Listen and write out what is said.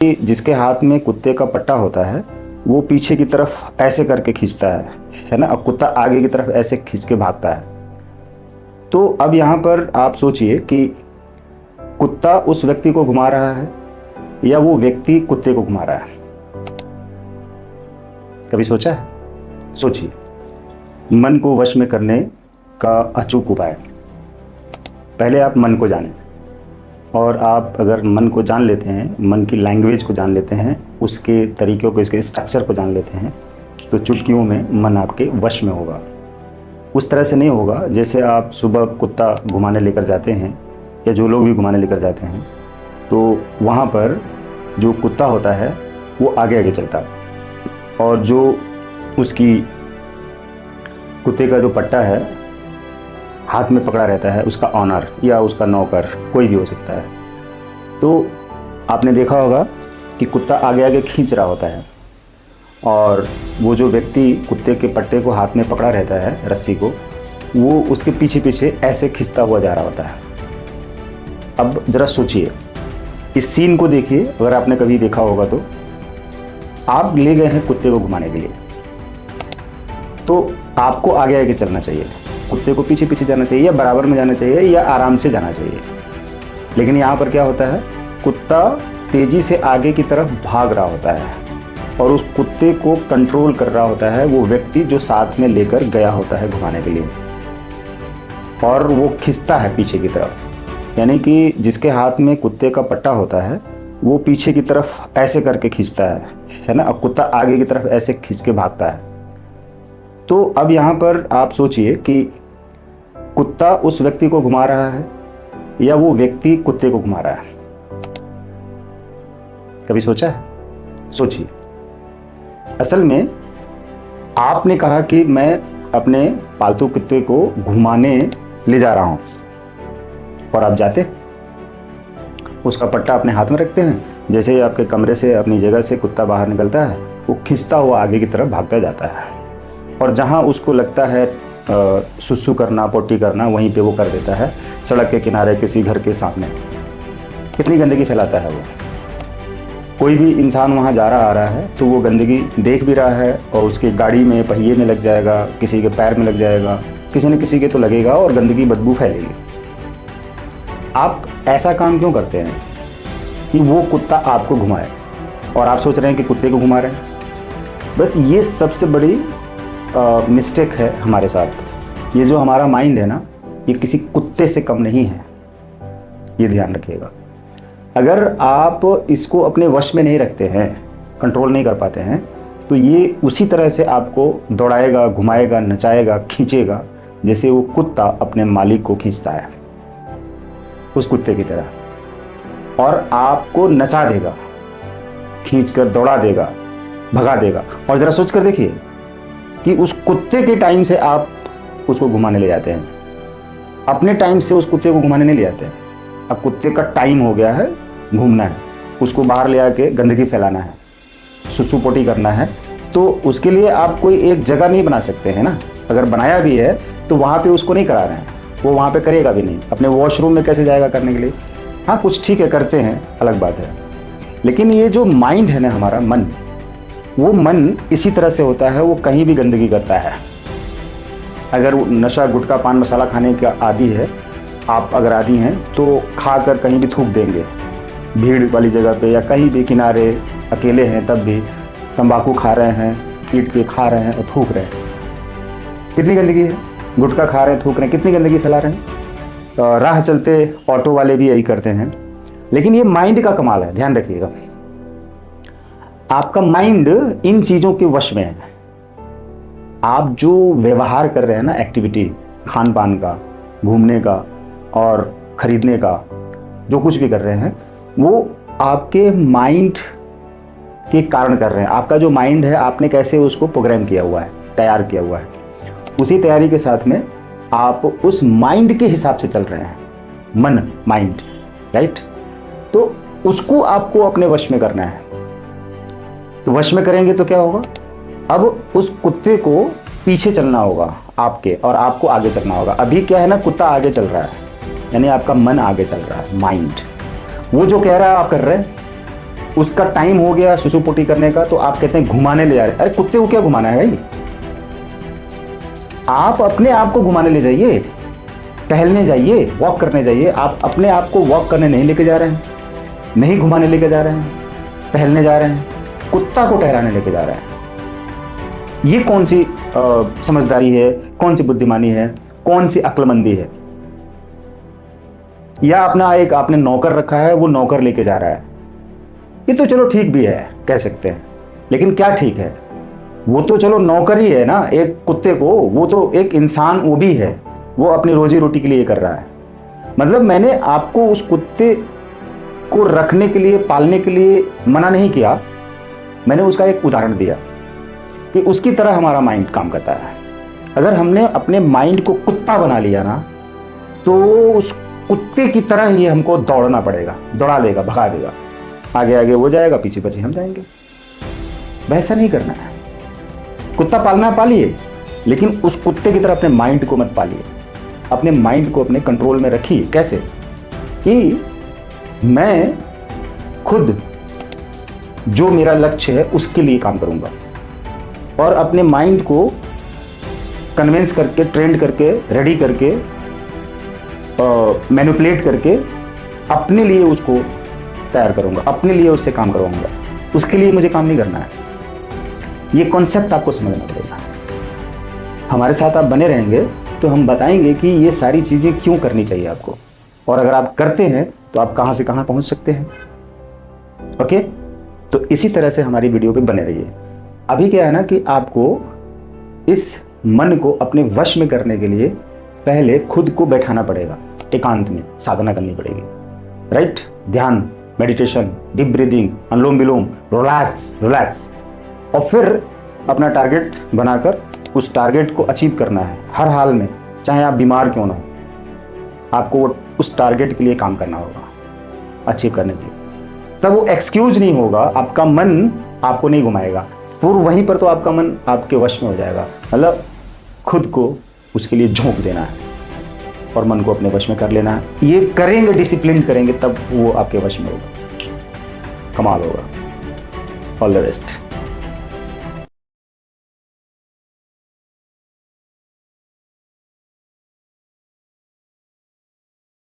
जिसके हाथ में कुत्ते का पट्टा होता है वो पीछे की तरफ ऐसे करके खींचता है ना, और कुत्ता आगे की तरफ ऐसे खींच के भागता है। तो अब यहाँ पर आप सोचिए कि कुत्ता उस व्यक्ति को घुमा रहा है या वो व्यक्ति कुत्ते को घुमा रहा है। कभी सोचा है? सोचिए। मन को वश में करने का अचूक उपाय। पहले आप मन को जानें, और आप अगर मन को जान लेते हैं, मन की लैंग्वेज को जान लेते हैं, उसके तरीक़ों को, इसके स्ट्रक्चर को जान लेते हैं, तो चुटकियों में मन आपके वश में होगा। उस तरह से नहीं होगा जैसे आप सुबह कुत्ता घुमाने लेकर जाते हैं, या जो लोग भी घुमाने लेकर जाते हैं, तो वहाँ पर जो कुत्ता होता है वो आगे आगे चलता है, और जो उसकी कुत्ते का जो पट्टा है हाथ में पकड़ा रहता है, उसका ऑनर या उसका नौकर, कोई भी हो सकता है। तो आपने देखा होगा कि कुत्ता आगे आगे खींच रहा होता है, और वो जो व्यक्ति कुत्ते के पट्टे को हाथ में पकड़ा रहता है, रस्सी को, वो उसके पीछे पीछे ऐसे खींचता हुआ जा रहा होता है। अब ज़रा सोचिए, इस सीन को देखिए। अगर आपने कभी देखा होगा तो आप ले गए हैं कुत्ते को घुमाने के लिए, तो आपको आगे आगे चलना चाहिए, कुत्ते को पीछे पीछे जाना चाहिए, या बराबर में जाना चाहिए, या आराम से जाना चाहिए। लेकिन यहाँ पर क्या होता है, कुत्ता तेज़ी से आगे की तरफ भाग रहा होता है, और उस कुत्ते को कंट्रोल कर रहा होता है वो व्यक्ति जो साथ में लेकर गया होता है घुमाने के लिए, और वो खींचता है पीछे की तरफ। यानी कि जिसके हाथ में कुत्ते का पट्टा होता है वो पीछे की तरफ ऐसे करके खींचता है ना, और कुत्ता आगे की तरफ ऐसे खींच के भागता है। तो अब यहाँ पर आप सोचिए कि कुत्ता उस व्यक्ति को घुमा रहा है या वो व्यक्ति कुत्ते को घुमा रहा है। कभी सोचा है? सोचिए। असल में आपने कहा कि मैं अपने पालतू कुत्ते को घुमाने ले जा रहा हूं, और आप जाते, उसका पट्टा अपने हाथ में रखते हैं, जैसे ही आपके कमरे से, अपनी जगह से कुत्ता बाहर निकलता है, वो खींचता हुआ आगे की तरफ भागता जाता है, और जहां उसको लगता है सुसु करना, पोटी करना, वहीं पे वो कर देता है, सड़क के किनारे, किसी घर के सामने। कितनी गंदगी फैलाता है वो। कोई भी इंसान वहाँ जा रहा आ रहा है तो वो गंदगी देख भी रहा है, और उसकी गाड़ी में, पहिए में लग जाएगा, किसी के पैर में लग जाएगा, किसी न किसी के तो लगेगा, और गंदगी बदबू फैलेगी। आप ऐसा काम क्यों करते हैं कि वो कुत्ता आपको घुमाए, और आप सोच रहे हैं कि कुत्ते को घुमा रहे हैं? बस ये सबसे बड़ी मिस्टेक है हमारे साथ। ये जो हमारा माइंड है ना, ये किसी कुत्ते से कम नहीं है, ये ध्यान रखिएगा। अगर आप इसको अपने वश में नहीं रखते हैं, कंट्रोल नहीं कर पाते हैं, तो ये उसी तरह से आपको दौड़ाएगा, घुमाएगा, नचाएगा, खींचेगा, जैसे वो कुत्ता अपने मालिक को खींचता है, उस कुत्ते की तरह, और आपको नचा देगा, खींचकर दौड़ा देगा, भगा देगा। और ज़रा सोच कर देखिए कि उस कुत्ते के टाइम से आप उसको घुमाने ले जाते हैं, अपने टाइम से उस कुत्ते को घुमाने नहीं ले जाते हैं। अब कुत्ते का टाइम हो गया है, घूमना है, उसको बाहर ले आके गंदगी फैलाना है, सुसु पोटी करना है, तो उसके लिए आप कोई एक जगह नहीं बना सकते हैं ना। अगर बनाया भी है तो वहाँ पे उसको नहीं करा रहे हैं, वो वहाँ पे करेगा भी नहीं। अपने वॉशरूम में कैसे जाएगा करने के लिए? हाँ, कुछ ठीक है, करते हैं, अलग बात है। लेकिन ये जो माइंड है ना, हमारा मन, वो मन इसी तरह से होता है, वो कहीं भी गंदगी करता है। अगर वो नशा, गुटखा, पान मसाला खाने का आदी है, आप अगर आदी हैं, तो खाकर कहीं भी थूक देंगे, भीड़ वाली जगह पे या कहीं भी किनारे, अकेले हैं तब भी तंबाकू खा रहे हैं, पीट के खा रहे हैं और थूक रहे हैं। कितनी गंदगी है। गुटखा खा रहे हैं, थूक रहे हैं, कितनी गंदगी फैला रहे हैं। राह चलते ऑटो वाले भी यही करते हैं। लेकिन ये माइंड का कमाल है, ध्यान रखिएगा। आपका माइंड इन चीज़ों के वश में है। आप जो व्यवहार कर रहे हैं ना, एक्टिविटी, खान पान का, घूमने का और खरीदने का, जो कुछ भी कर रहे हैं, वो आपके माइंड के कारण कर रहे हैं। आपका जो माइंड है, आपने कैसे उसको प्रोग्राम किया हुआ है, तैयार किया हुआ है, उसी तैयारी के साथ में आप उस माइंड के हिसाब से चल रहे हैं। मन, माइंड, राइट। तो उसको आपको अपने वश में करना है। तो वश में करेंगे तो क्या होगा? अब उस कुत्ते को पीछे चलना होगा आपके, और आपको आगे चलना होगा। अभी क्या है ना, कुत्ता आगे चल रहा है, यानी आपका मन आगे चल रहा है, माइंड। वो जो कह रहा है आप कर रहे हैं, उसका टाइम हो गया सुसु पोटी करने का, तो आप कहते हैं घुमाने ले जा रहे हैं। अरे कुत्ते को क्या घुमाना है भाई, आप अपने आप को घुमाने ले जाइए, टहलने जाइए, वॉक करने जाइए। आप अपने आप को वॉक करने नहीं लेके जा रहे हैं, नहीं घुमाने लेके जा रहे हैं, टहलने जा रहे हैं, कुत्ता को टहलाने लेके जा रहे हैं। ये कौन सी समझदारी है, कौन सी बुद्धिमानी है, कौन सी अक्लमंदी है? या अपना एक आपने नौकर रखा है, वो नौकर लेके जा रहा है। ये तो चलो ठीक भी है, कह सकते हैं, लेकिन क्या ठीक है? वो तो चलो नौकर ही है ना एक कुत्ते को, वो तो एक इंसान वो भी है, वो अपनी रोजी रोटी के लिए कर रहा है। मतलब मैंने आपको उस कुत्ते को रखने के लिए, पालने के लिए मना नहीं किया, मैंने उसका एक उदाहरण दिया कि उसकी तरह हमारा माइंड काम करता है। अगर हमने अपने माइंड को कुत्ता बना लिया ना, तो उस कुत्ते की तरह ही हमको दौड़ना पड़ेगा, दौड़ा देगा, भगा देगा, आगे आगे वो जाएगा, पीछे पीछे हम जाएंगे। वैसा नहीं करना है। कुत्ता पालना है पालिए, लेकिन उस कुत्ते की तरह अपने माइंड को मत पालिए। अपने माइंड को अपने कंट्रोल में रखिए। कैसे? कि मैं खुद जो मेरा लक्ष्य है उसके लिए काम करूंगा, और अपने माइंड को कन्विंस करके, ट्रेंड करके, रेडी करके, मैनिपुलेट करके अपने लिए उसको तैयार करूंगा, अपने लिए उससे काम करवाऊंगा। उसके लिए मुझे काम नहीं करना है। ये कॉन्सेप्ट आपको समझना पड़ेगा। हमारे साथ आप बने रहेंगे तो हम बताएंगे कि ये सारी चीज़ें क्यों करनी चाहिए आपको, और अगर आप करते हैं तो आप कहाँ से कहाँ पहुँच सकते हैं। ओके, तो इसी तरह से हमारी वीडियो पे बने रहिए। अभी क्या है ना कि आपको इस मन को अपने वश में करने के लिए पहले खुद को बैठाना पड़ेगा, एकांत में साधना करनी पड़ेगी। राइट? ध्यान, मेडिटेशन, डीप ब्रीदिंग, अनुलोम विलोम, रिलैक्स रिलैक्स, और फिर अपना टारगेट बनाकर उस टारगेट को अचीव करना है हर हाल में, चाहे आप बीमार क्यों ना हो। आपको उस टारगेट के लिए काम करना होगा अचीव करने के लिए। तब वो एक्सक्यूज नहीं होगा, आपका मन आपको नहीं घुमाएगा, फिर वहीं पर तो आपका मन आपके वश में हो जाएगा। मतलब खुद को उसके लिए झोंक देना है और मन को अपने वश में कर लेना है। ये करेंगे, डिसिप्लिन करेंगे, तब वो आपके वश में होगा, कमाल होगा। All the best.